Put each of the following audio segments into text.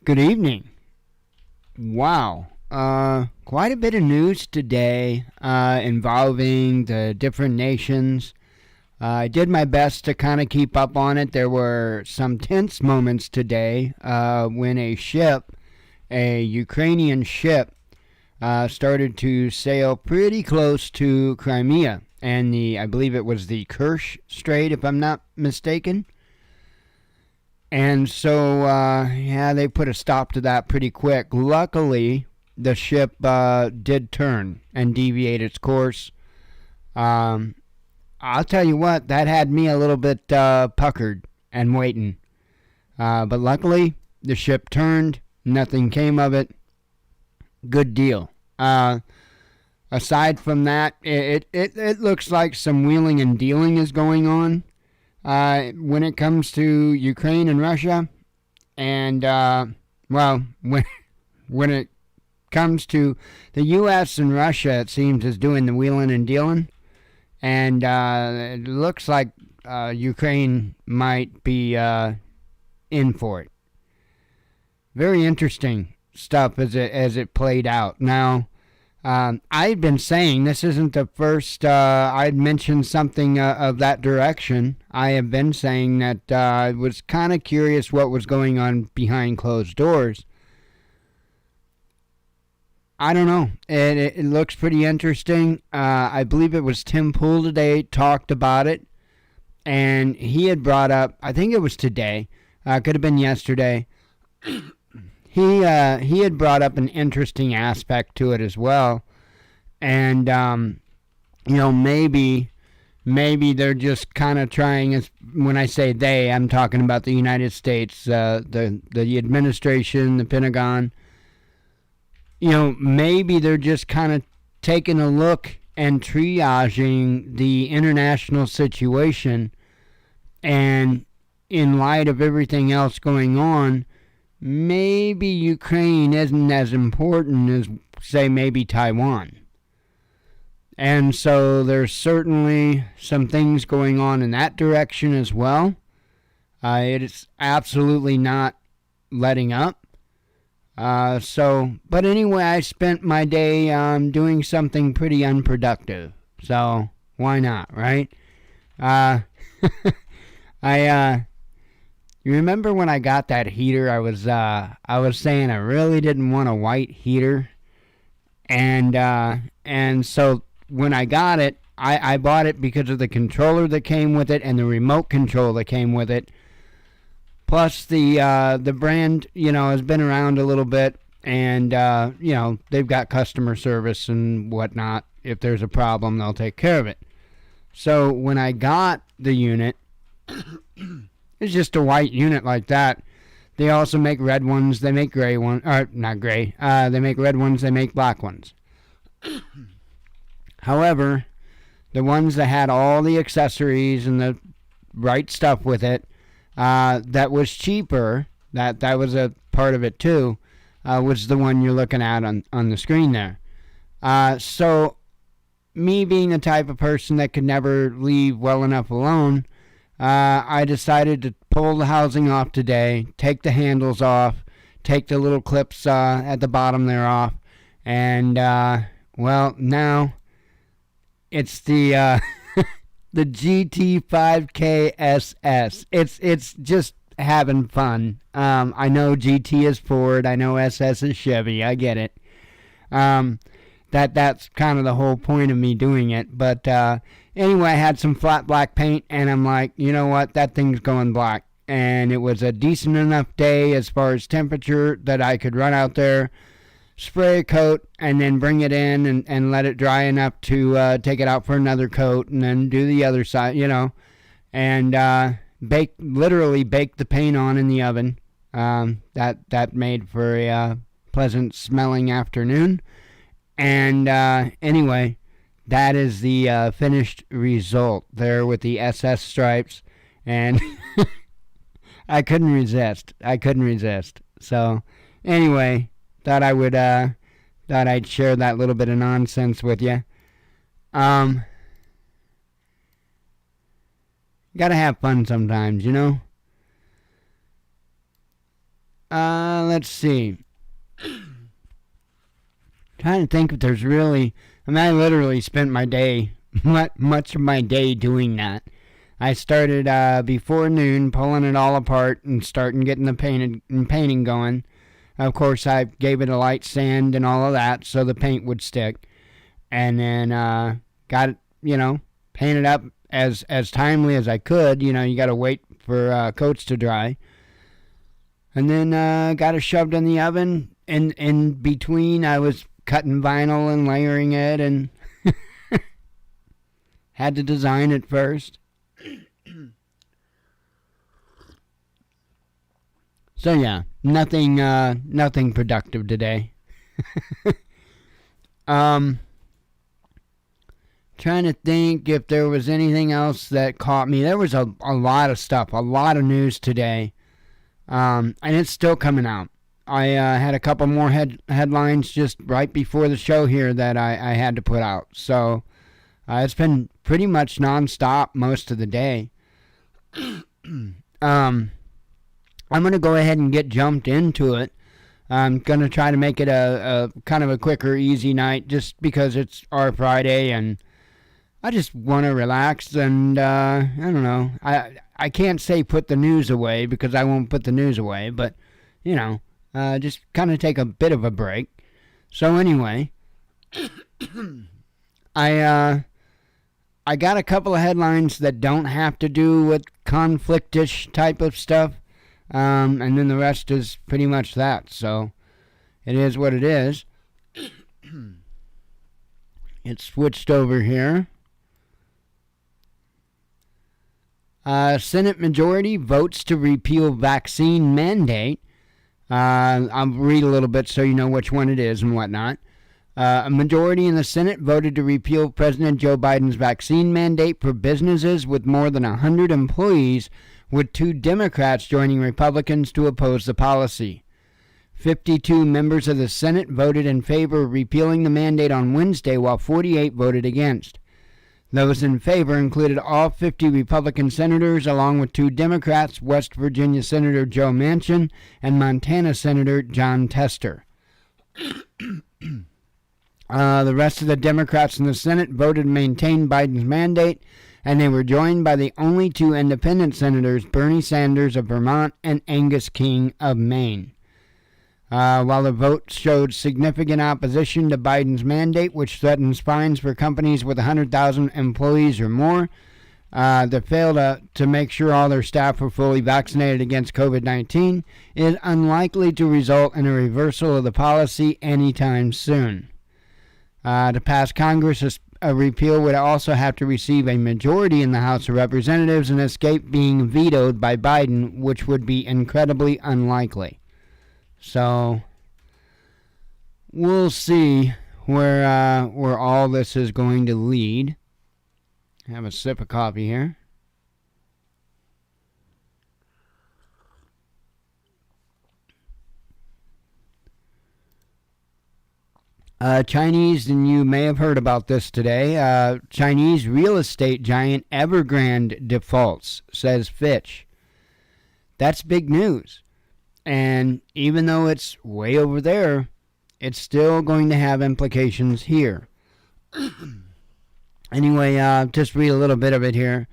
Good evening. Wow. Quite a bit of news today involving the different nations. I did my best to kind of keep up on it. There were some tense moments today when a Ukrainian ship, started to sail pretty close to Crimea. And I believe it was the Kerch Strait, if I'm not mistaken. And so, they put a stop to that pretty quick. Luckily, the ship did turn and deviate its course. I'll tell you what, that had me a little bit puckered and waiting. But luckily, the ship turned. Nothing came of it. Good deal. Aside from that, it looks like some wheeling and dealing is going on. When it comes to Ukraine and Russia, and when it comes to the U.S. and Russia, it seems is doing the wheeling and dealing, and it looks like Ukraine might be in for it. Very interesting stuff as it played out. Now, I've been saying this isn't the first I'd mentioned something of that direction. I have been saying that I was kind of curious what was going on behind closed doors. I don't know. It looks pretty interesting. I believe it was Tim Pool today talked about it, and he had brought up, I think it was today, could have been yesterday. He had brought up an interesting aspect to it as well, and maybe they're just kind of trying. When I say they, I'm talking about the United States, the administration, the Pentagon. Maybe they're just kind of taking a look and triaging the international situation, and in light of everything else going on, maybe Ukraine isn't as important as, say, maybe Taiwan. And so there's certainly some things going on in that direction as well. It is absolutely not letting up. But anyway, I spent my day doing something pretty unproductive. So why not, right? You remember when I got that heater? I was saying I really didn't want a white heater, and so when I got it, I bought it because of the controller that came with it and the remote control that came with it. Plus the brand, has been around a little bit, and they've got customer service and whatnot. If there's a problem, they'll take care of it. So when I got the unit. It's just a white unit like that. They also make red ones. They make gray ones. Or, not gray. They make red ones. They make black ones. However, the ones that had all the accessories and the right stuff with it, that was cheaper, that was a part of it too, was the one you're looking at on the screen there. So, me being the type of person that could never leave well enough alone, I decided to pull the housing off today, take the handles off, take the little clips at the bottom there off, and, now it's the the GT5K SS. It's just having fun. I know GT is Ford, I know SS is Chevy, I get it. That's kind of the whole point of me doing it, but anyway, I had some flat black paint, and I'm like, you know what, that thing's going black. And it was a decent enough day as far as temperature that I could run out there, spray a coat, and then bring it in and let it dry enough to take it out for another coat, and then do the other side, and literally bake the paint on in the oven. That made for a pleasant smelling afternoon. And anyway, that is the finished result there with the SS stripes, and I couldn't resist. So anyway, thought I'd share that little bit of nonsense with you. Gotta have fun sometimes, let's see. Trying to think if there's really... I mean, I literally spent my day, much of my day doing that. I started before noon, pulling it all apart and starting getting the painting going. Of course, I gave it a light sand and all of that so the paint would stick. And then got it, painted up as timely as I could. You got to wait for coats to dry. And then got it shoved in the oven. And in between, I was cutting vinyl and layering it, and had to design it first. So yeah, nothing productive today. Trying to think if there was anything else that caught me. There was a lot of stuff, a lot of news today, and it's still coming out. I had a couple more headlines just right before the show here that I had to put out. So it's been pretty much nonstop most of the day. I'm going to go ahead and get jumped into it. I'm going to try to make it a kind of a quicker, easy night just because it's our Friday and I just want to relax and I don't know. I can't say put the news away because I won't put the news away, but just kind of take a bit of a break. So anyway, I got a couple of headlines that don't have to do with conflictish type of stuff, and then the rest is pretty much that. So it is what it is. It switched over here. Senate majority votes to repeal vaccine mandate. I'll read a little bit so you know which one it is and whatnot. A majority in the Senate voted to repeal President Joe Biden's vaccine mandate for businesses with more than 100 employees, with 2 Democrats joining Republicans to oppose the policy. 52 members of the Senate voted in favor of repealing the mandate on Wednesday, while 48 voted against. Those in favor included all 50 Republican senators, along with 2 Democrats, West Virginia Senator Joe Manchin and Montana Senator John Tester. The rest of the Democrats in the Senate voted to maintain Biden's mandate, and they were joined by the only 2 independent senators, Bernie Sanders of Vermont and Angus King of Maine. While the vote showed significant opposition to Biden's mandate, which threatens fines for companies with 100,000 employees or more that fail to make sure all their staff are fully vaccinated against COVID-19, is unlikely to result in a reversal of the policy anytime soon. To pass Congress, a repeal would also have to receive a majority in the House of Representatives and escape being vetoed by Biden, which would be incredibly unlikely. So we'll see where all this is going to lead. Have a sip of coffee here. Chinese, and you may have heard about this today, Chinese real estate giant Evergrand defaults, says Fitch. That's big news. And even though it's way over there, it's still going to have implications here. Anyway, just read a little bit of it here.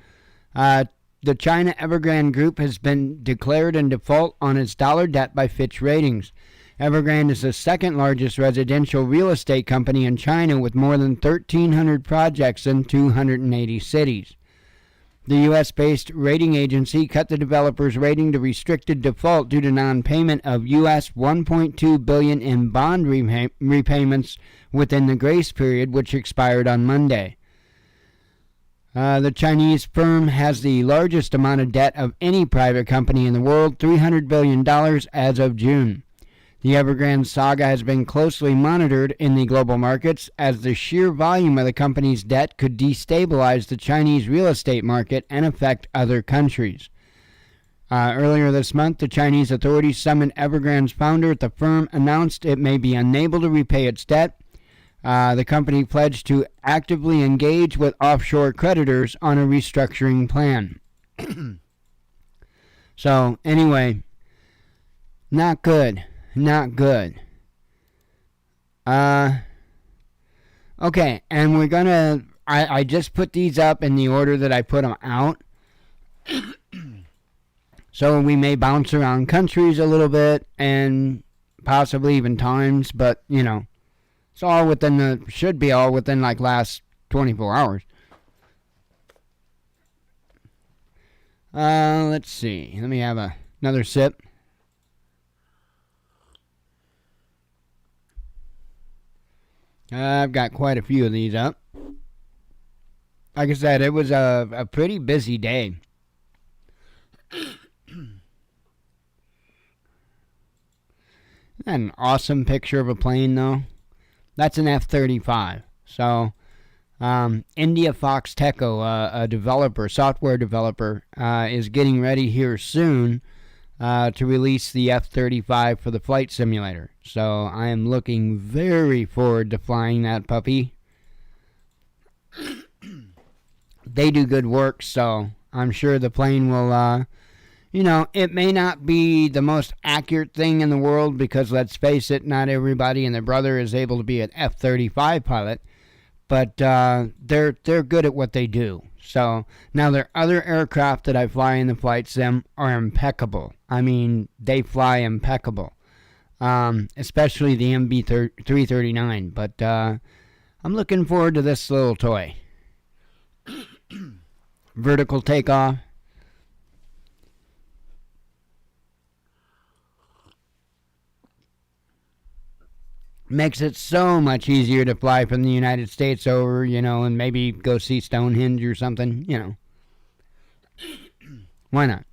The China Evergrand Group has been declared in default on its dollar debt by Fitch Ratings. Evergrand is the second largest residential real estate company in China with more than 1,300 projects in 280 cities. The U.S.-based rating agency cut the developer's rating to restricted default due to non-payment of U.S. $1.2 billion in bond repayments within the grace period, which expired on Monday. The Chinese firm has the largest amount of debt of any private company in the world, $300 billion as of June. The Evergrand saga has been closely monitored in the global markets, as the sheer volume of the company's debt could destabilize the Chinese real estate market and affect other countries. Earlier this month, the Chinese authorities summoned Evergrand's founder at the firm, announced it may be unable to repay its debt. The company pledged to actively engage with offshore creditors on a restructuring plan. So, anyway, not good. Not good. Okay, and we're gonna... I just put these up in the order that I put them out. So we may bounce around countries a little bit and possibly even times, but, you know, it's all within should be all within like last 24 hours. Let's see. Let me have another sip. I've got quite a few of these up. Like I said, it was a pretty busy day. An awesome picture of a plane, though. That's an F-35. So, India Fox Techo, a developer, software developer, is getting ready here soon to release the F-35 for the flight simulator. So, I am looking very forward to flying that puppy. They do good work, so I'm sure the plane will... you know, it may not be the most accurate thing in the world because, let's face it, not everybody and their brother is able to be an F-35 pilot, but they're good at what they do. So, now their other aircraft that I fly in the flight sim are impeccable. I mean, they fly impeccable, especially the MB-339, but I'm looking forward to this little toy. Vertical takeoff. Makes it so much easier to fly from the United States over, you know, and maybe go see Stonehenge or something, you know. Why not?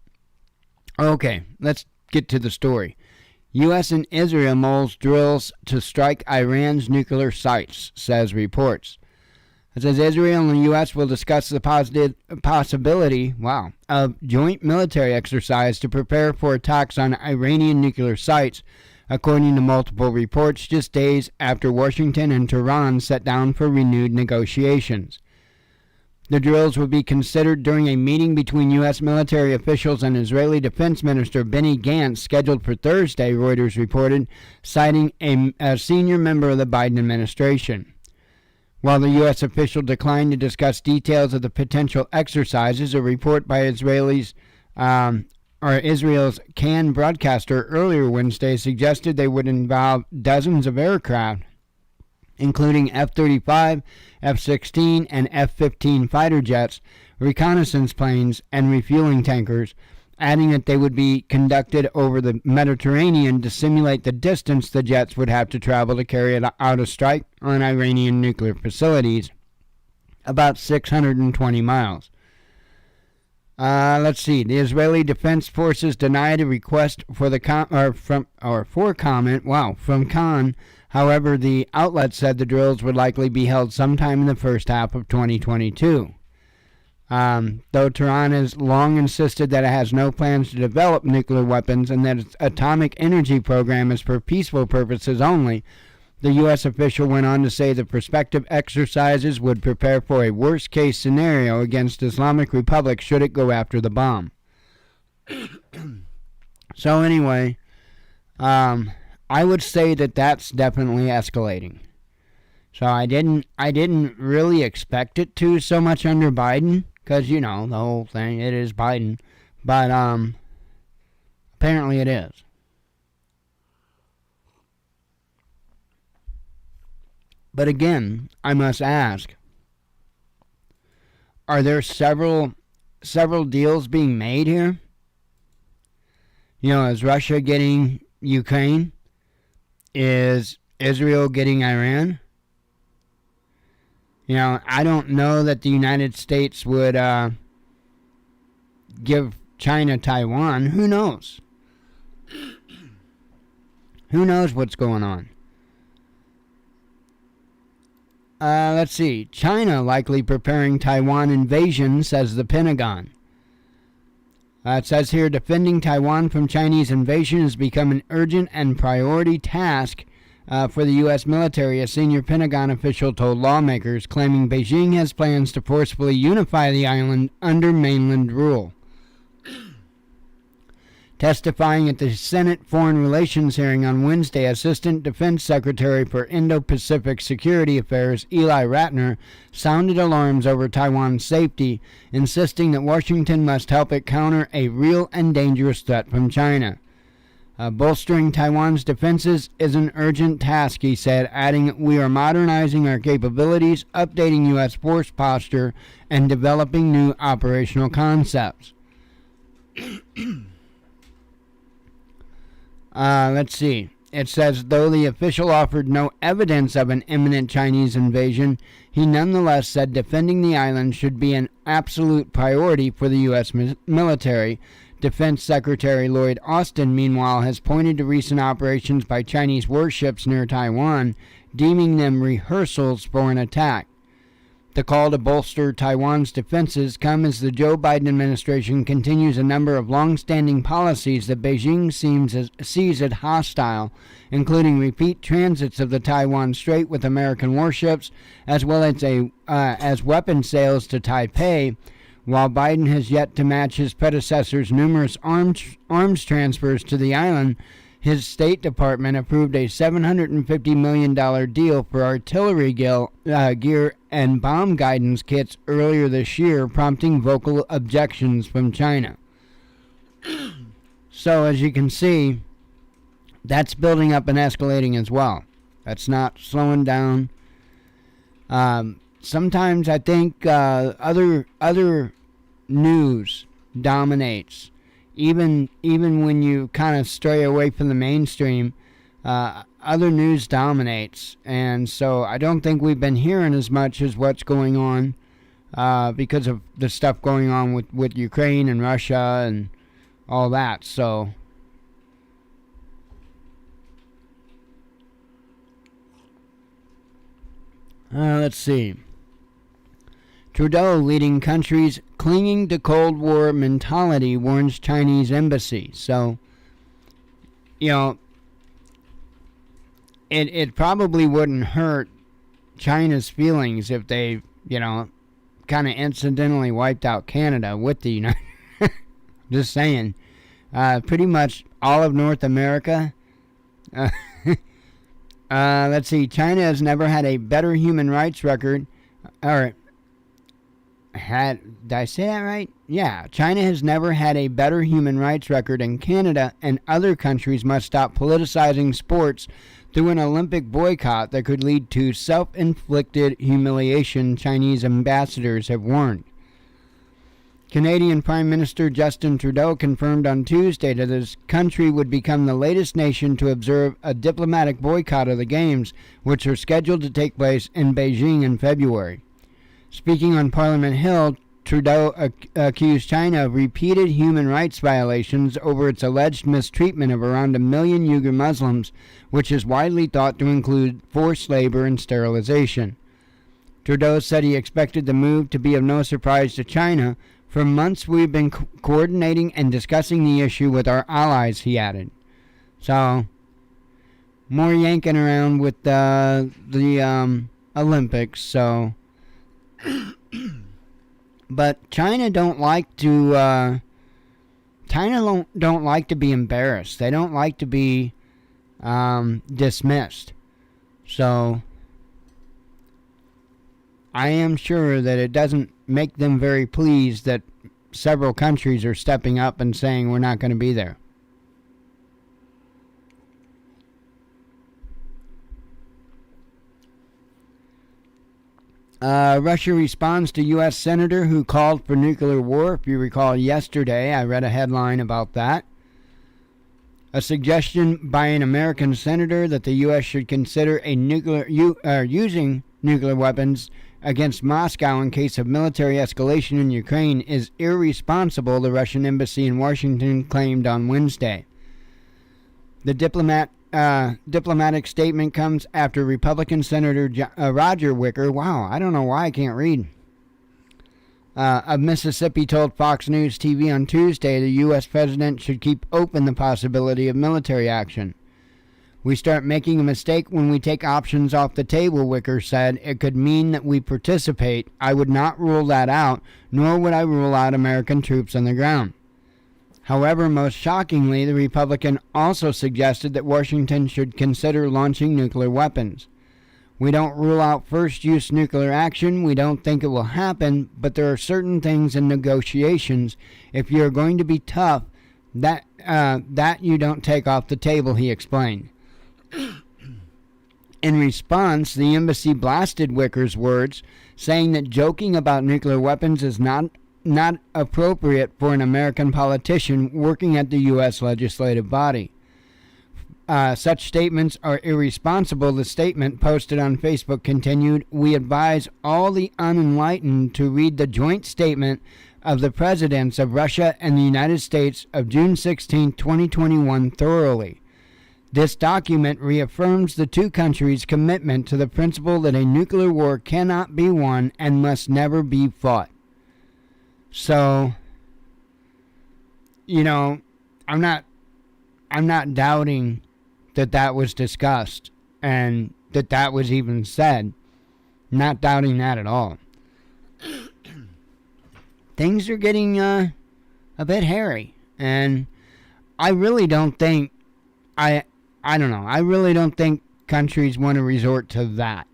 Okay, let's get to the story. U.S. and Israel molds drills to strike Iran's nuclear sites, says reports. It says Israel and the U.S. will discuss the possibility of joint military exercise to prepare for attacks on Iranian nuclear sites, according to multiple reports, just days after Washington and Tehran sat down for renewed negotiations. The drills will be considered during a meeting between U.S. military officials and Israeli Defense Minister Benny Gantz scheduled for Thursday, Reuters reported, citing a senior member of the Biden administration. While the U.S. official declined to discuss details of the potential exercises, a report by Israel's Cannes broadcaster earlier Wednesday suggested they would involve dozens of aircraft, including F-35, F-16, and F-15 fighter jets, reconnaissance planes, and refueling tankers, adding that they would be conducted over the Mediterranean to simulate the distance the jets would have to travel to carry out a strike on Iranian nuclear facilities, about 620 miles. Let's see. The Israeli Defense Forces denied a request for comment from Cannes. However, the outlet said the drills would likely be held sometime in the first half of 2022. Though Tehran has long insisted that it has no plans to develop nuclear weapons and that its atomic energy program is for peaceful purposes only, the U.S. official went on to say the prospective exercises would prepare for a worst-case scenario against Islamic Republic should it go after the bomb. So anyway, I would say that that's definitely escalating. So I didn't really expect it to so much under Biden, because, you know, the whole thing, it is Biden. But apparently it is. But again, I must ask, are there several deals being made here? You know, is Russia getting Ukraine? Is Israel getting Iran? You know, I don't know that the United States would give China Taiwan. Who knows? Who knows what's going on? Let's see. China likely preparing Taiwan invasion, says the Pentagon. It says here, defending Taiwan from Chinese invasion has become an urgent and priority task for the U.S. military, a senior Pentagon official told lawmakers, claiming Beijing has plans to forcefully unify the island under mainland rule. Testifying at the Senate Foreign Relations hearing on Wednesday, Assistant Defense Secretary for Indo-Pacific Security Affairs Eli Ratner sounded alarms over Taiwan's safety, insisting that Washington must help it counter a real and dangerous threat from China. Bolstering Taiwan's defenses is an urgent task, he said, adding, "We are modernizing our capabilities, updating U.S. force posture, and developing new operational concepts." Let's see. It says, though the official offered no evidence of an imminent Chinese invasion, he nonetheless said defending the island should be an absolute priority for the U.S. military. Defense Secretary Lloyd Austin, meanwhile, has pointed to recent operations by Chinese warships near Taiwan, deeming them rehearsals for an attack. The call to bolster Taiwan's defenses comes as the Joe Biden administration continues a number of long-standing policies that Beijing sees as hostile, including repeat transits of the Taiwan Strait with American warships, as well as weapon sales to Taipei. While Biden has yet to match his predecessor's numerous arms transfers to the island, his State Department approved a $750 million deal for artillery gear and bomb guidance kits earlier this year, prompting vocal objections from China. So, as you can see, that's building up and escalating as well. That's not slowing down. Sometimes I think other news dominates. Even when you kind of stray away from the mainstream, other news dominates. And so I don't think we've been hearing as much as what's going on because of the stuff going on with Ukraine and Russia and all that. So let's see. Trudeau, leading countries clinging to Cold War mentality, warns Chinese embassy. So, you know, it probably wouldn't hurt China's feelings if they, you know, kind of incidentally wiped out Canada with the United. Just saying. Pretty much all of North America. Let's see. China has never had a better human rights record. Did I say that right? Yeah. China has never had a better human rights record, and Canada and other countries must stop politicizing sports through an Olympic boycott that could lead to self-inflicted humiliation, Chinese ambassadors have warned. Canadian Prime Minister Justin Trudeau confirmed on Tuesday that his country would become the latest nation to observe a diplomatic boycott of the Games, which are scheduled to take place in Beijing in February. Speaking on Parliament Hill, Trudeau accused China of repeated human rights violations over its alleged mistreatment of around 1 million Uyghur Muslims, which is widely thought to include forced labor and sterilization. Trudeau said he expected the move to be of no surprise to China. For months we've been coordinating and discussing the issue with our allies, he added. So, more yanking around with the Olympics, so... But China don't like to don't like to be embarrassed. They don't like to be dismissed. So I am sure that it doesn't make them very pleased that several countries are stepping up and saying we're not going to be there. Russia responds to U.S. senator who called for nuclear war. If you recall yesterday, I read a headline about that. A suggestion by an American senator that the U.S. should consider using nuclear weapons against Moscow in case of military escalation in Ukraine is irresponsible, the Russian embassy in Washington claimed on Wednesday. The diplomatic statement comes after Republican Senator Roger Wicker, wow, I don't know why I can't read, of Mississippi told Fox News TV on Tuesday the U.S. president should keep open the possibility of military action. We start making a mistake when we take options off the table, Wicker said. It could mean that we participate. I would not rule that out, nor would I rule out American troops on the ground. However, most shockingly, the Republican also suggested that Washington should consider launching nuclear weapons. We don't rule out first-use nuclear action. We don't think it will happen, but there are certain things in negotiations, if you're going to be tough, that you don't take off the table, he explained. In response, the embassy blasted Wicker's words, saying that joking about nuclear weapons is not appropriate for an American politician working at the U.S. legislative body. Such statements are irresponsible. The statement posted on Facebook continued, "We advise all the unenlightened to read the joint statement of the presidents of Russia and the United States of June 16, 2021 thoroughly. This document reaffirms the two countries' commitment to the principle that a nuclear war cannot be won and must never be fought." So, I'm not doubting that was discussed and that was even said. Not doubting that at all. Things are getting a bit hairy, and I really don't think I don't know. I really don't think countries want to resort to that.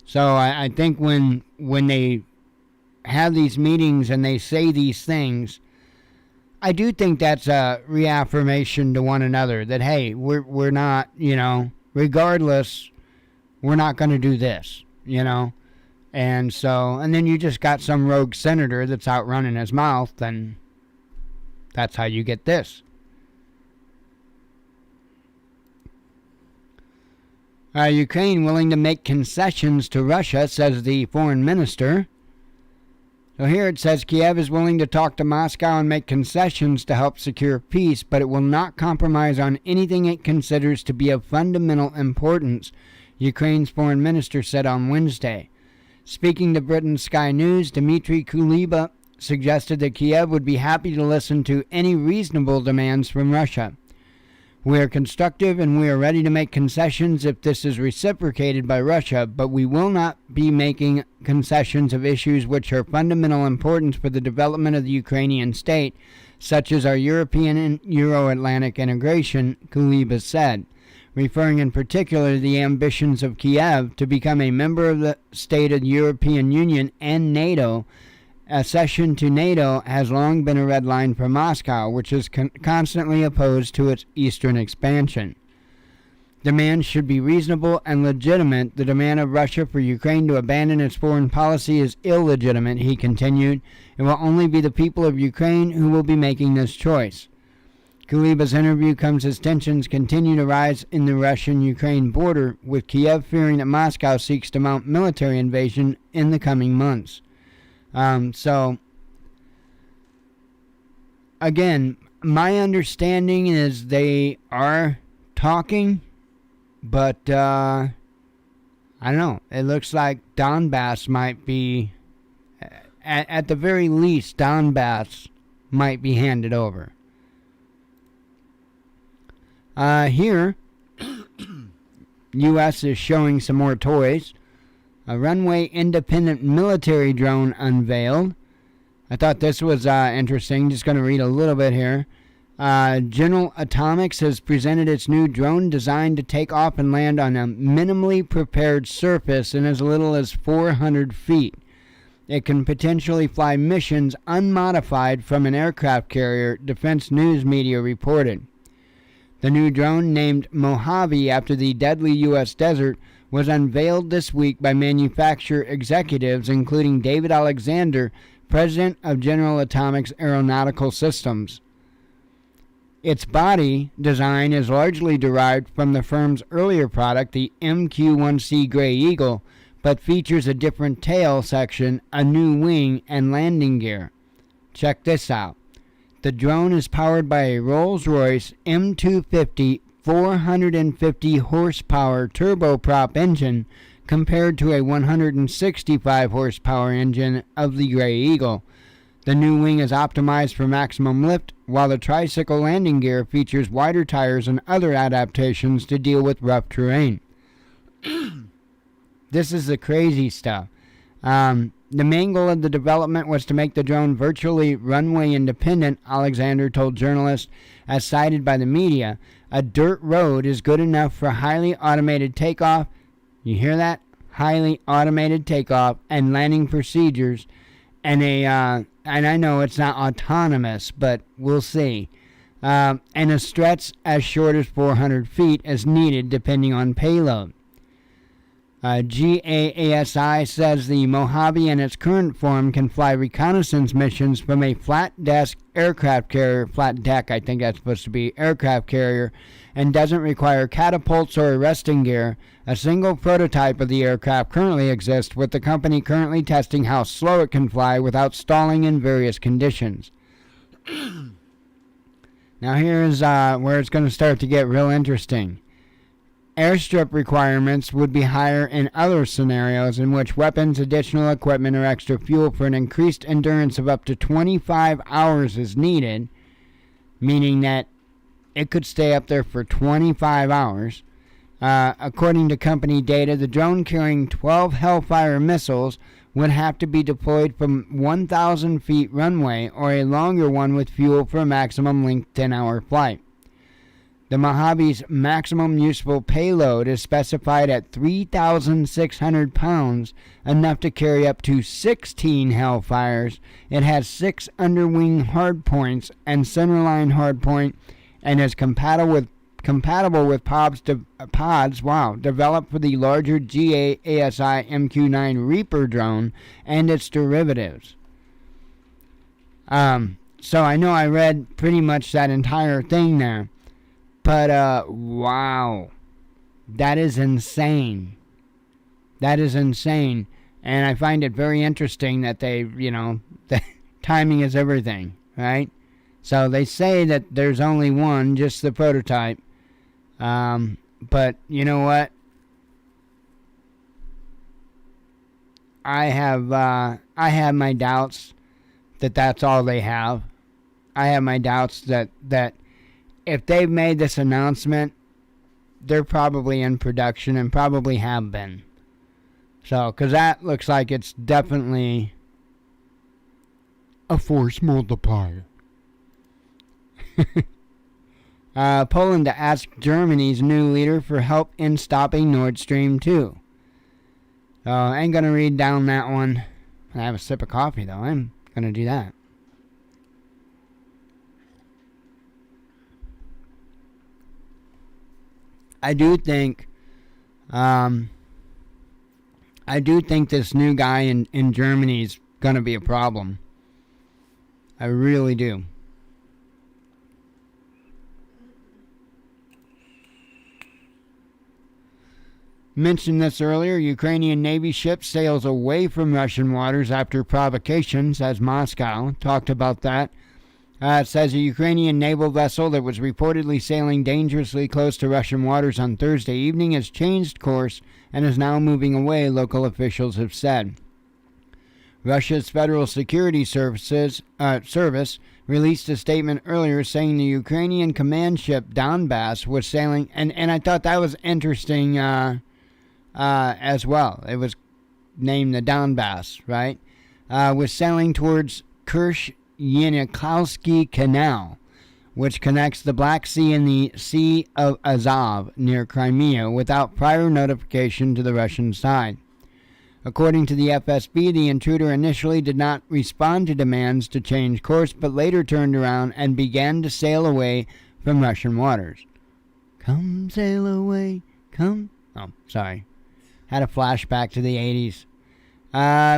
So I think when they have these meetings and they say these things, I do think that's a reaffirmation to one another that, hey, we're not, regardless, we're not going to do this, And so, and then you just got some rogue senator that's out running his mouth, and that's how you get this. Ukraine willing to make concessions to Russia, says the foreign minister. So here it says Kiev is willing to talk to Moscow and make concessions to help secure peace, but it will not compromise on anything it considers to be of fundamental importance, Ukraine's foreign minister said on Wednesday. Speaking to Britain's Sky News, Dmitry Kuleba suggested that Kiev would be happy to listen to any reasonable demands from Russia. "We are constructive and we are ready to make concessions if this is reciprocated by Russia, but we will not be making concessions of issues which are fundamental importance for the development of the Ukrainian state, such as our European and Euro-Atlantic integration," Kuleba said, referring in particular to the ambitions of Kiev to become a member of the state of the European Union and NATO. Accession to NATO has long been a red line for Moscow, which is constantly opposed to its eastern expansion. Demands should be reasonable and legitimate. The demand of Russia for Ukraine to abandon its foreign policy is illegitimate, he continued. It will only be the people of Ukraine who will be making this choice. Kuleba's interview comes as tensions continue to rise in the Russian-Ukraine border, with Kiev fearing that Moscow seeks to mount military invasion in the coming months. So, again, my understanding is they are talking, but, I don't know. It looks like Donbass might be, at the very least, Donbass might be handed over. Here, U.S. is showing some more toys. A runway-independent military drone unveiled. I thought this was interesting. Just going to read a little bit here. General Atomics has presented its new drone designed to take off and land on a minimally prepared surface in as little as 400 feet. It can potentially fly missions unmodified from an aircraft carrier, Defense News Media reported. The new drone, named Mojave after the deadly U.S. desert, was unveiled this week by manufacturer executives, including David Alexander, president of General Atomics Aeronautical Systems. Its body design is largely derived from the firm's earlier product, the MQ-1C Gray Eagle, but features a different tail section, a new wing, and landing gear. Check this out. The drone is powered by a Rolls-Royce M250 450 horsepower turboprop engine compared to a 165 horsepower engine of the Gray Eagle. The new wing is optimized for maximum lift, while the tricycle landing gear features wider tires and other adaptations to deal with rough terrain. This is the crazy stuff. The main goal of the development was to make the drone virtually runway independent, Alexander told journalists, as cited by the media. A dirt road is good enough for highly automated takeoff. You hear that? Highly automated takeoff and landing procedures, and and I know it's not autonomous, but we'll see. And a stretch as short as 400 feet is needed depending on payload. GAASI says the Mojave in its current form can fly reconnaissance missions from a flat deck aircraft carrier, flat deck I think that's supposed to be, aircraft carrier, and doesn't require catapults or arresting gear. A single prototype of the aircraft currently exists, with the company currently testing how slow it can fly without stalling in various conditions. Now here's where it's going to start to get real interesting. Airstrip requirements would be higher in other scenarios in which weapons, additional equipment, or extra fuel for an increased endurance of up to 25 hours is needed, meaning that it could stay up there for 25 hours. According to company data, the drone carrying 12 Hellfire missiles would have to be deployed from 1,000 feet runway or a longer one with fuel for a maximum length 10-hour flight. The Mojave's maximum useful payload is specified at 3,600 pounds, enough to carry up to 16 Hellfires. It has 6 underwing hardpoints and centerline hardpoint, and is compatible with pods developed for the larger GAASI MQ-9 Reaper drone and its derivatives. So I know I read pretty much that entire thing there. But, wow. That is insane. That is insane. And I find it very interesting that they, the timing is everything, right? So they say that there's only one, just the prototype. But you know what? I have my doubts that that's all they have. I have my doubts that if they've made this announcement, they're probably in production and probably have been. So, because that looks like it's definitely a force multiplier. Poland to ask Germany's new leader for help in stopping Nord Stream 2. I ain't going to read down that one. I have a sip of coffee, though. I'm going to do that. I do think this new guy in Germany is going to be a problem. I really do. Mentioned this earlier. Ukrainian Navy ship sails away from Russian waters after provocation, says Moscow. Talked about that. It says a Ukrainian naval vessel that was reportedly sailing dangerously close to Russian waters on Thursday evening has changed course and is now moving away, local officials have said. Russia's Federal Security Service released a statement earlier saying the Ukrainian command ship Donbass was sailing, and I thought that was interesting as well. It was named the Donbass, right? Was sailing towards Kerch-Yanikowski Canal, which connects the Black Sea and the Sea of Azov near Crimea, without prior notification to the Russian side. According to the FSB, the intruder initially did not respond to demands to change course, but later turned around and began to sail away from Russian waters. Come sail away, come. Oh, sorry. Had a flashback to the 80s.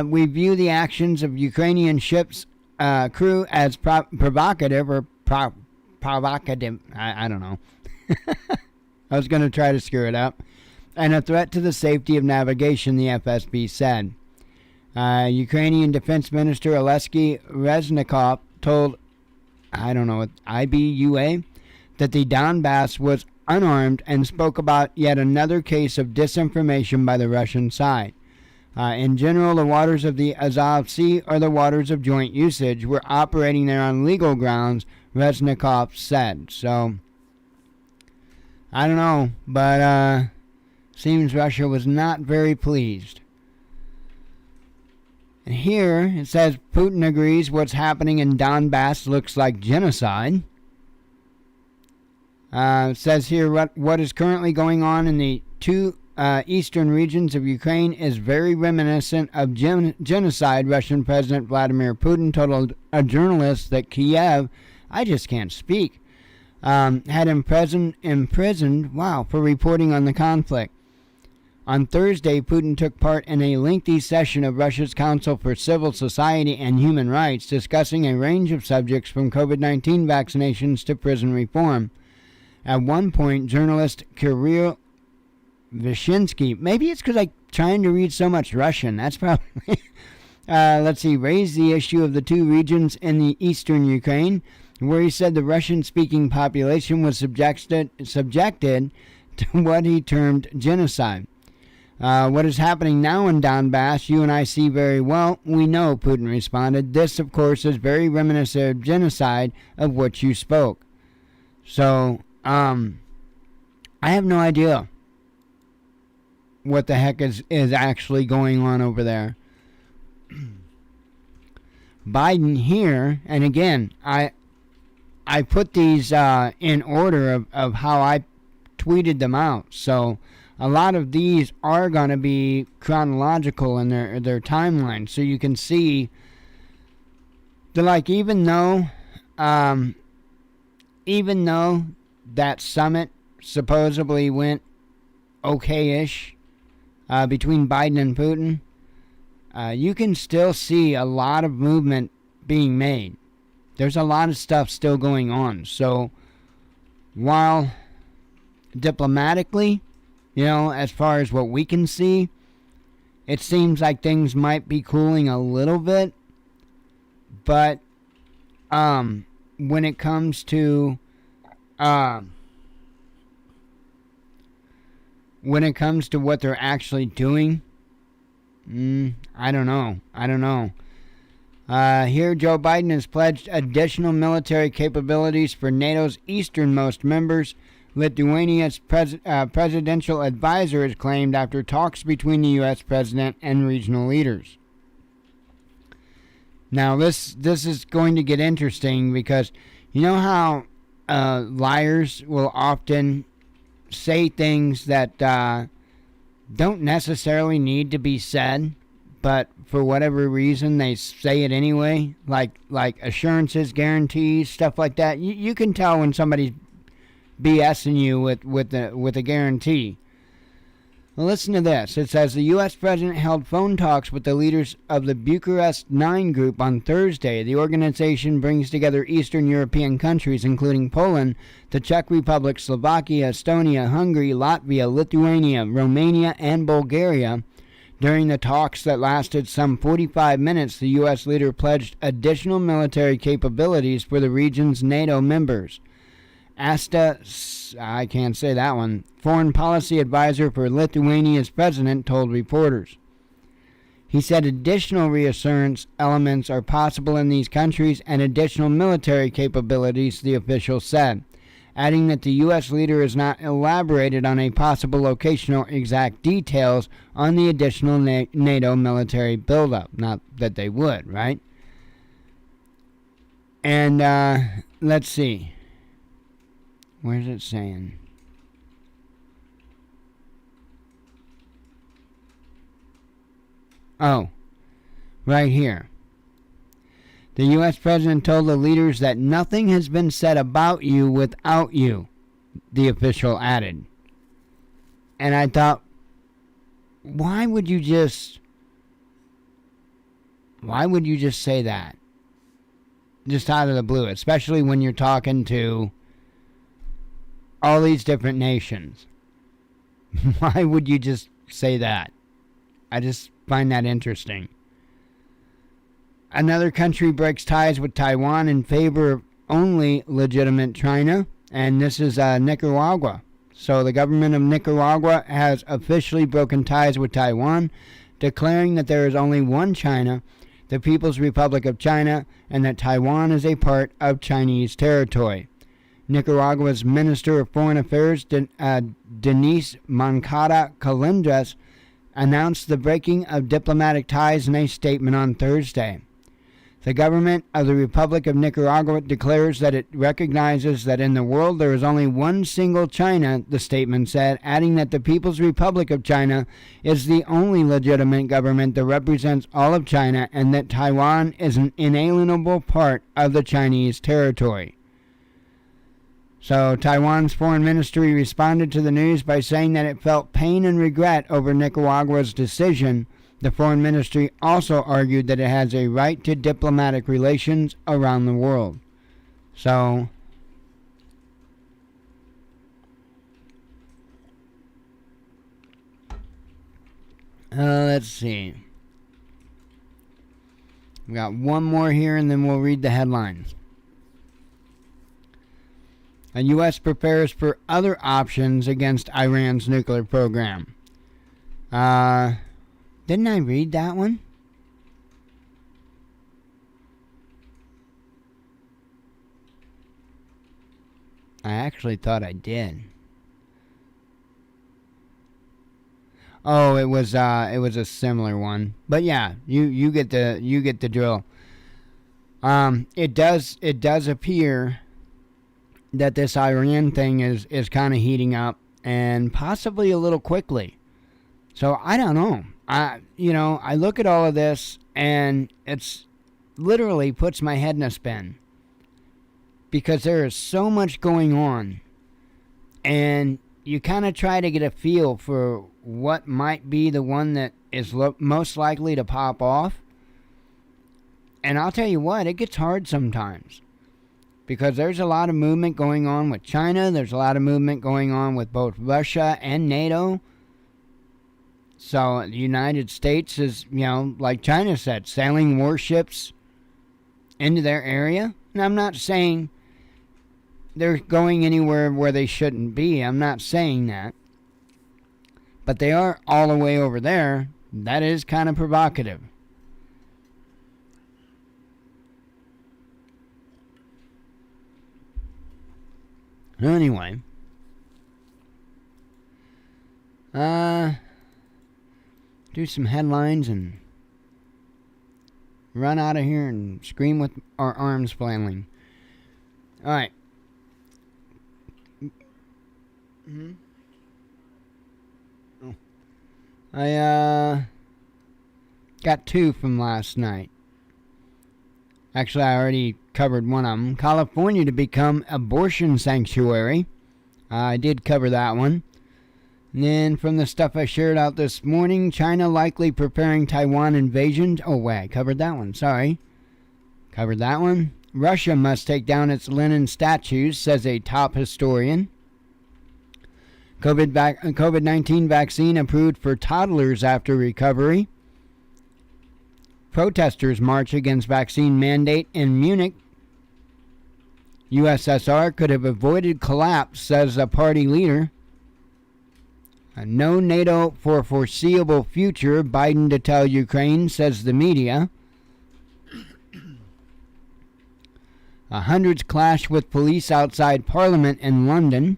We view the actions of Ukrainian ships' crew as provocative or provocative. I don't know. I was going to try to screw it up. And a threat to the safety of navigation, the FSB said. Ukrainian Defense Minister Oleksiy Reznikov told, IBUA, that the Donbass was unarmed and spoke about yet another case of disinformation by the Russian side. In general, the waters of the Azov Sea are the waters of joint usage. We're operating there on legal grounds, Reznikov said. So, I don't know, but seems Russia was not very pleased. And here it says Putin agrees what's happening in Donbass looks like genocide. It says here what is currently going on in the two eastern regions of Ukraine is very reminiscent of genocide, Russian President Vladimir Putin told a journalist that Kiev, I just can't speak, had imprisoned, for reporting on the conflict. On Thursday, Putin took part in a lengthy session of Russia's Council for Civil Society and Human Rights, discussing a range of subjects from COVID-19 vaccinations to prison reform. At one point, journalist Kirill Vyshinsky, maybe it's because I'm trying to read so much Russian, that's probably, raised the issue of the two regions in the eastern Ukraine, where he said the Russian-speaking population was subjected to what he termed genocide. What is happening now in Donbass, you and I see very well. We know, Putin responded. This, of course, is very reminiscent of genocide of which you spoke. So, I have no idea what the heck is actually going on over there. Biden here, and again, I put these in order of how I tweeted them out. So a lot of these are going to be chronological in their timeline, so you can see even though that summit supposedly went okay-ish between Biden and Putin, you can still see a lot of movement being made. There's a lot of stuff still going on. So while diplomatically, as far as what we can see, it seems like things might be cooling a little bit. But when it comes to what they're actually doing, I don't know. Here, Joe Biden has pledged additional military capabilities for NATO's easternmost members. Lithuania's presidential advisor has claimed after talks between the U.S. president and regional leaders. Now, this is going to get interesting because you know how liars will often say things that don't necessarily need to be said, but for whatever reason they say it anyway, like assurances, guarantees, stuff like that. You can tell when somebody's BSing you with a guarantee. Well, listen to this. It says the U.S. president held phone talks with the leaders of the Bucharest 9 group on Thursday. The organization brings together Eastern European countries, including Poland, the Czech Republic, Slovakia, Estonia, Hungary, Latvia, Lithuania, Romania, and Bulgaria. During the talks that lasted some 45 minutes, the U.S. leader pledged additional military capabilities for the region's NATO members. Asta, I can't say that one, foreign policy advisor for Lithuania's president, told reporters. He said additional reassurance elements are possible in these countries and additional military capabilities, the official said, adding that the U.S. leader has not elaborated on a possible location or exact details on the additional NATO military buildup. Not that they would, right? And let's see. Where's it saying? Oh, right here. The U.S. president told the leaders that nothing has been said about you without you, the official added. And I thought, why would you just say that? Just out of the blue, especially when you're talking to all these different nations. Why would you just say that? I just find that interesting. Another country breaks ties with Taiwan in favor of only legitimate China, and this is Nicaragua. So the government of Nicaragua has officially broken ties with Taiwan, declaring that there is only one China, the People's Republic of China, and that Taiwan is a part of Chinese territory. Nicaragua's Minister of Foreign Affairs, Denise Moncada Calendres, announced the breaking of diplomatic ties in a statement on Thursday. The government of the Republic of Nicaragua declares that it recognizes that in the world there is only one single China, the statement said, adding that the People's Republic of China is the only legitimate government that represents all of China and that Taiwan is an inalienable part of the Chinese territory. So Taiwan's foreign ministry responded to the news by saying that it felt pain and regret over Nicaragua's decision. The foreign ministry also argued that it has a right to diplomatic relations around the world. So, let's see. We got one more here and then we'll read the headlines. The U.S. prepares for other options against Iran's nuclear program. Didn't I read that one? I actually thought I did. Oh, it was a similar one. But yeah, you get the drill. It does appear that this Iran thing is kind of heating up and possibly a little quickly. So I don't know. I look at all of this and it's literally puts my head in a spin because there is so much going on and you kind of try to get a feel for what might be the one that is most likely to pop off. And I'll tell you what, it gets hard sometimes because there's a lot of movement going on with China. There's a lot of movement going on with both Russia and NATO. So the United States is, like China said, sailing warships into their area. And I'm not saying they're going anywhere where they shouldn't be. I'm not saying that. But they are all the way over there. That is kind of provocative. Anyway. Do some headlines and run out of here and scream with our arms flailing. Alright. I got two from last night. Actually, I already covered one of them. California to become abortion sanctuary. I did cover that one. And then from the stuff I shared out this morning, China likely preparing Taiwan invasion. Oh, wait, I covered that one. Sorry. Covered that one. Russia must take down its Lenin statues, says a top historian. COVID-19 vaccine approved for toddlers after recovery. Protesters march against vaccine mandate in Munich. USSR could have avoided collapse, says a party leader. No NATO for foreseeable future, Biden to tell Ukraine, says the media. Hundreds clash with police outside Parliament in London.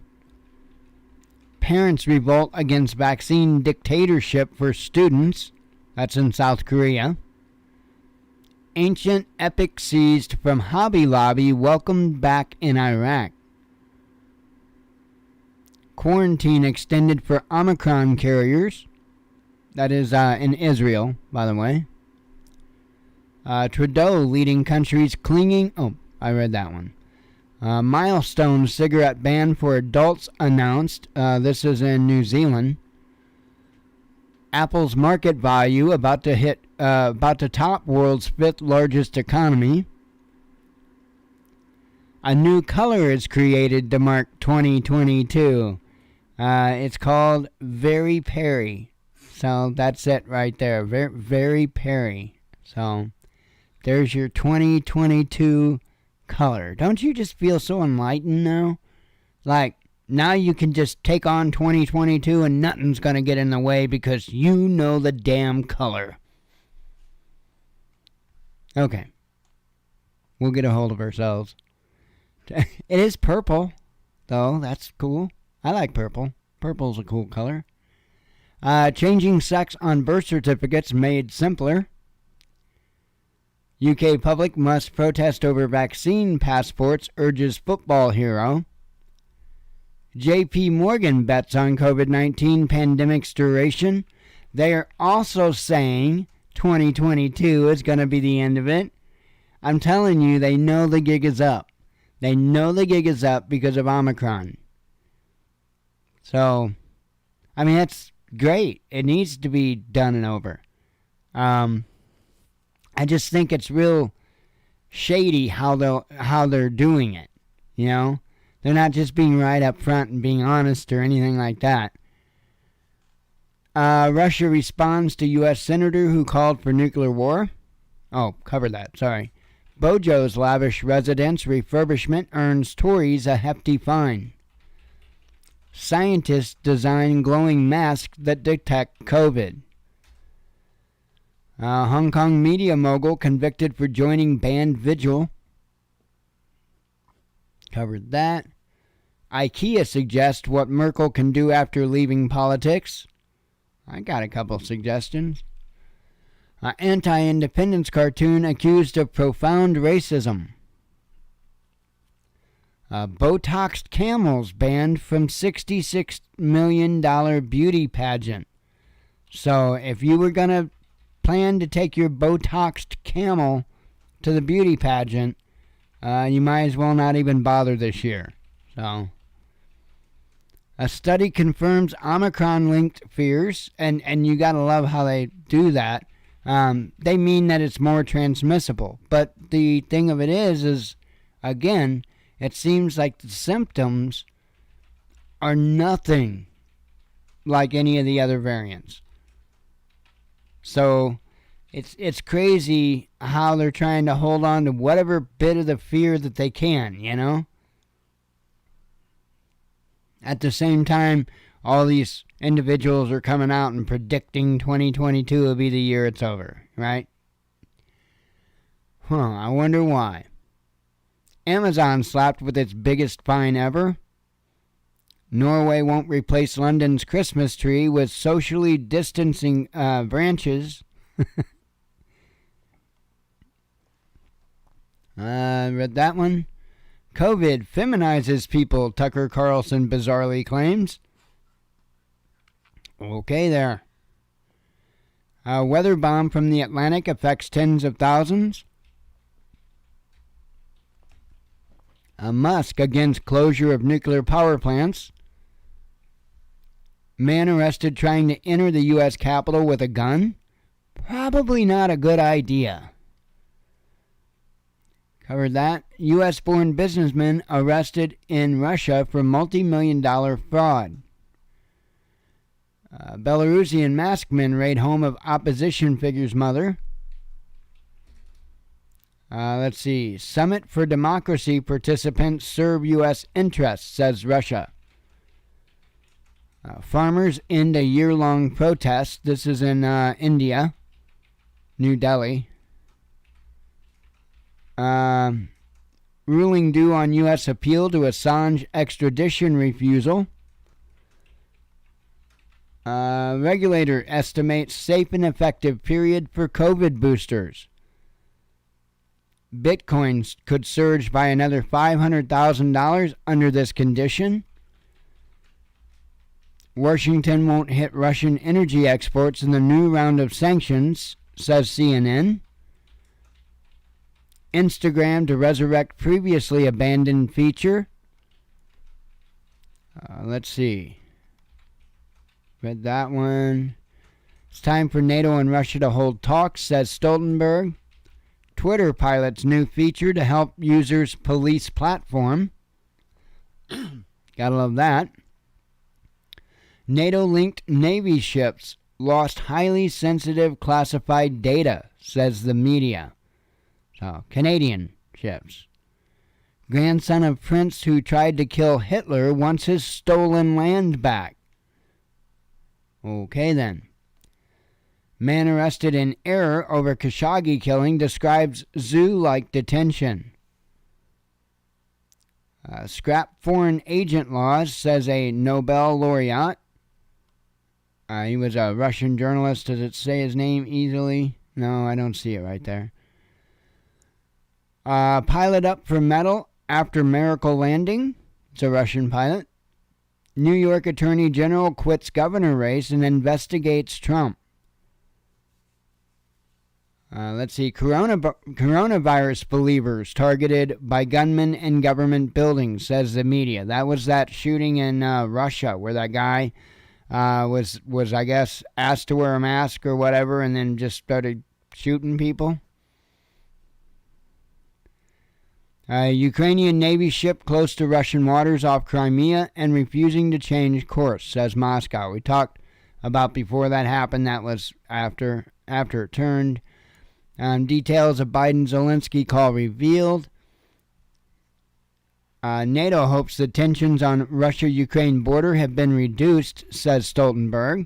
Parents revolt against vaccine dictatorship for students. That's in South Korea. Ancient epic seized from Hobby Lobby welcomed back in Iraq. Quarantine extended for Omicron carriers. That is in Israel, by the way. Trudeau leading countries clinging... Oh, I read that one. Milestone cigarette ban for adults announced. This is in New Zealand. Apple's market value about to top world's fifth largest economy. A new color is created to mark 2022. It's called Very Perry. So that's it right there. Very Perry. So there's your 2022 color. Don't you just feel so enlightened now? Like, now you can just take on 2022 and nothing's going to get in the way because you know the damn color. Okay. We'll get a hold of ourselves. It is purple, though. That's cool. I like purple. Purple's a cool color. Changing sex on birth certificates made simpler. UK public must protest over vaccine passports, urges football hero. JP Morgan bets on COVID-19 pandemic's duration. They are also saying 2022 is going to be the end of it. I'm telling you, they know the gig is up. They know the gig is up because of Omicron. So, I mean, that's great. It needs to be done and over. I just think it's real shady how they're doing it. You know, they're not just being right up front and being honest or anything like that. Russia responds to U.S. senator who called for nuclear war. Oh, covered that. Sorry. Bojo's lavish residence refurbishment earns Tories a hefty fine. Scientists design glowing masks that detect COVID. Hong Kong media mogul convicted for joining banned vigil. Covered that. IKEA suggests what Merkel can do after leaving politics. I got a couple suggestions. Anti-independence cartoon accused of profound racism. Botoxed camels banned from $66 million beauty pageant. So if you were going to plan to take your Botoxed camel to the beauty pageant, you might as well not even bother this year. So, a study confirms Omicron-linked fears, and you gotta love how they do that. They mean that it's more transmissible, but the thing of it is again, it seems like the symptoms are nothing like any of the other variants. So it's crazy how they're trying to hold on to whatever bit of the fear that they can, you know? At the same time, all these individuals are coming out and predicting 2022 will be the year it's over, right? I wonder why. Amazon slapped with its biggest fine ever. Norway won't replace London's Christmas tree with socially distancing branches. Read that one. COVID feminizes people, Tucker Carlson bizarrely claims. Okay there. Weather bomb from the Atlantic affects tens of thousands. Musk against closure of nuclear power plants. Man arrested trying to enter the U.S. Capitol with a gun. Probably not a good idea. Covered that. U.S.-born businessman arrested in Russia for multi-million-dollar fraud. Belarusian masked men raid home of opposition figure's mother. Let's see. Summit for Democracy participants serve U.S. interests, says Russia. Farmers end a year-long protest. This is in India, New Delhi. Ruling due on U.S. appeal to Assange extradition refusal. Regulator estimates safe and effective period for COVID boosters. Bitcoin could surge by another $500,000 under this condition. Washington won't hit Russian energy exports in the new round of sanctions, says CNN. Instagram to resurrect previously abandoned feature. Let's see. Read that one. It's time for NATO and Russia to hold talks, says Stoltenberg. Twitter pilots new feature to help users police platform. Gotta love that. NATO-linked Navy ships lost highly sensitive classified data, says the media. So, Canadian ships. Grandson of prince who tried to kill Hitler wants his stolen land back. Okay then. Man arrested in error over Khashoggi killing describes zoo-like detention. Scrap foreign agent laws, says a Nobel laureate. He was a Russian journalist. Does it say his name easily? No, I don't see it right there. Pilot up for medal after miracle landing. It's a Russian pilot. New York Attorney General quits governor race and investigates Trump. Let's see. Coronavirus believers targeted by gunmen in government buildings, says the media. That was that shooting in Russia where that guy was I guess asked to wear a mask or whatever and then just started shooting people. Ukrainian Navy ship close to Russian waters off Crimea and refusing to change course, says Moscow. We talked about before that happened. That was after it turned. Details of Biden-Zelensky call revealed. NATO hopes the tensions on Russia-Ukraine border have been reduced, says Stoltenberg.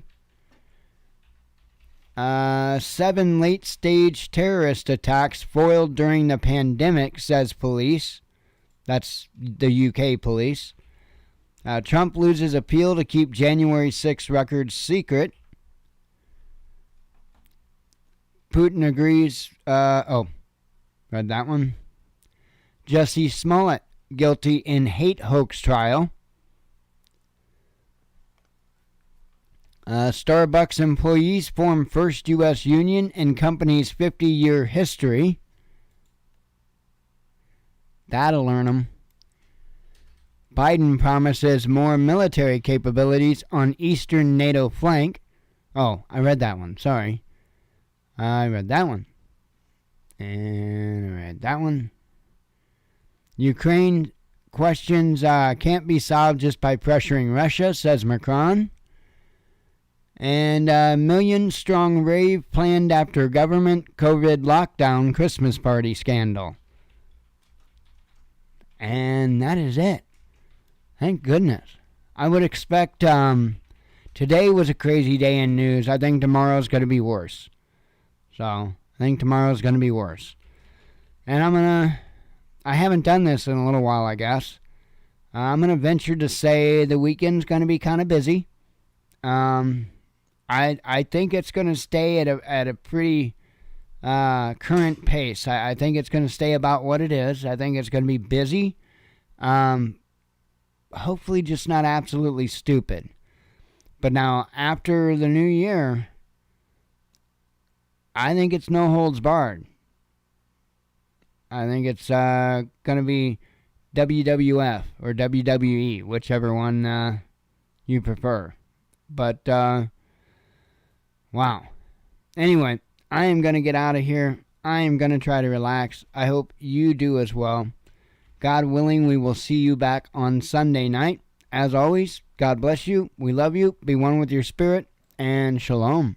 7 late-stage terrorist attacks foiled during the pandemic, says police. That's the UK police. Trump loses appeal to keep January 6 records secret. Putin agrees. Read that one. Jussie Smollett guilty in hate hoax trial. Starbucks employees form first U.S. union in company's 50-year history. That'll learn them. Biden promises more military capabilities on eastern NATO flank. Oh, I read that one. Sorry. I read that one. And I read that one. Ukraine questions can't be solved just by pressuring Russia, says Macron. And a million-strong rave planned after government COVID lockdown Christmas party scandal. And that is it. Thank goodness. I would expect today was a crazy day in news. I think tomorrow's going to be worse. So, I think tomorrow's going to be worse. And I haven't done this in a little while, I guess. I'm going to venture to say the weekend's going to be kind of busy. I think it's going to stay at a pretty current pace. I think it's going to stay about what it is. I think it's going to be busy. Hopefully just not absolutely stupid. But now, after the new year, I think it's no holds barred. I think it's going to be WWF or WWE, whichever one you prefer. But, wow. Anyway, I am going to get out of here. I am going to try to relax. I hope you do as well. God willing, we will see you back on Sunday night. As always, God bless you. We love you. Be one with your spirit. And shalom.